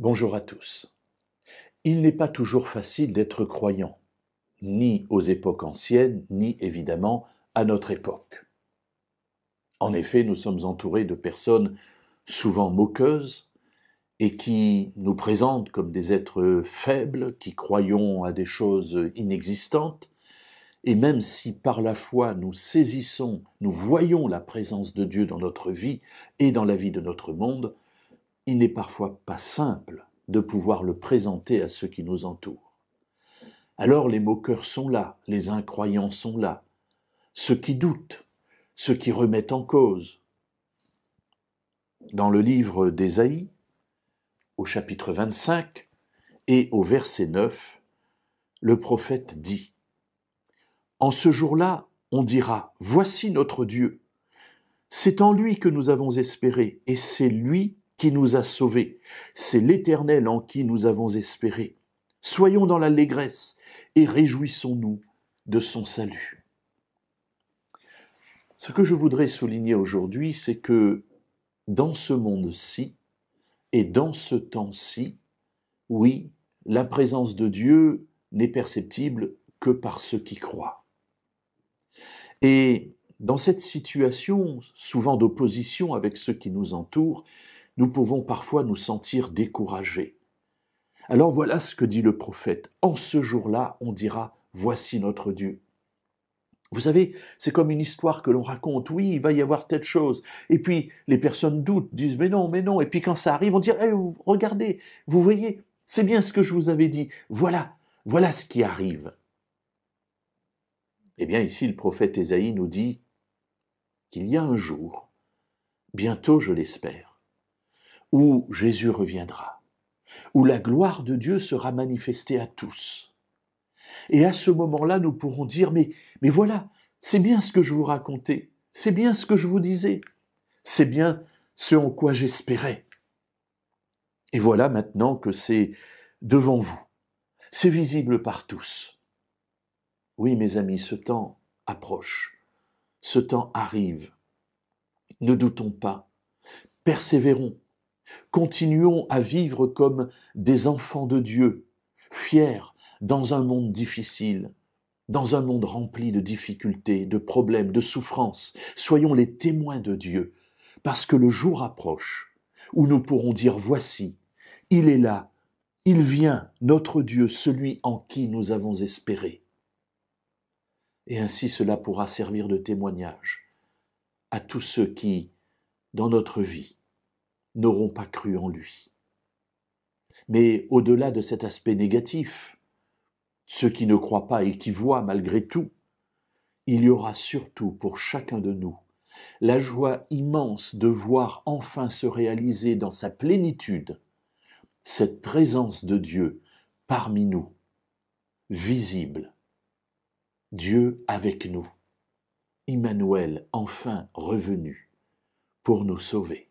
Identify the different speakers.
Speaker 1: Bonjour à tous. Il n'est pas toujours facile d'être croyant, ni aux époques anciennes, ni évidemment à notre époque. En effet, nous sommes entourés de personnes souvent moqueuses et qui nous présentent comme des êtres faibles, qui croyons à des choses inexistantes, et même si par la foi nous saisissons, nous voyons la présence de Dieu dans notre vie et dans la vie de notre monde, il n'est parfois pas simple de pouvoir le présenter à ceux qui nous entourent. Alors les moqueurs sont là, les incroyants sont là, ceux qui doutent, ceux qui remettent en cause. Dans le livre d'Ésaïe, au chapitre 25 et au verset 9, le prophète dit « En ce jour-là, on dira « Voici notre Dieu. C'est en lui que nous avons espéré et c'est lui qui nous a sauvés. C'est l'Éternel en qui nous avons espéré. Soyons dans l'allégresse et réjouissons-nous de son salut. » Ce que je voudrais souligner aujourd'hui, c'est que dans ce monde-ci et dans ce temps-ci, oui, la présence de Dieu n'est perceptible que par ceux qui croient. Et dans cette situation, souvent d'opposition avec ceux qui nous entourent, nous pouvons parfois nous sentir découragés. Alors voilà ce que dit le prophète. En ce jour-là, on dira « Voici notre Dieu ». Vous savez, c'est comme une histoire que l'on raconte. Oui, il va y avoir telle chose. Et puis, les personnes doutent, disent « mais non ». Et puis quand ça arrive, on dit hey, « regardez, vous voyez, c'est bien ce que je vous avais dit. Voilà ce qui arrive ». Eh bien ici, le prophète Ésaïe nous dit qu'il y a un jour, bientôt je l'espère, où Jésus reviendra, où la gloire de Dieu sera manifestée à tous. Et à ce moment-là, nous pourrons dire, mais voilà, c'est bien ce que je vous racontais, c'est bien ce que je vous disais, c'est bien ce en quoi j'espérais. Et voilà maintenant que c'est devant vous, c'est visible par tous. Oui, mes amis, ce temps approche, ce temps arrive. Ne doutons pas, persévérons, continuons à vivre comme des enfants de Dieu, fiers dans un monde difficile, dans un monde rempli de difficultés, de problèmes, de souffrances. Soyons les témoins de Dieu, parce que le jour approche où nous pourrons dire « Voici, il est là, il vient, notre Dieu, celui en qui nous avons espéré. » Et ainsi cela pourra servir de témoignage à tous ceux qui, dans notre vie, n'auront pas cru en lui. Mais au-delà de cet aspect négatif, ceux qui ne croient pas et qui voient malgré tout, il y aura surtout pour chacun de nous la joie immense de voir enfin se réaliser dans sa plénitude cette présence de Dieu parmi nous, visible, Dieu avec nous, Immanuel enfin revenu pour nous sauver.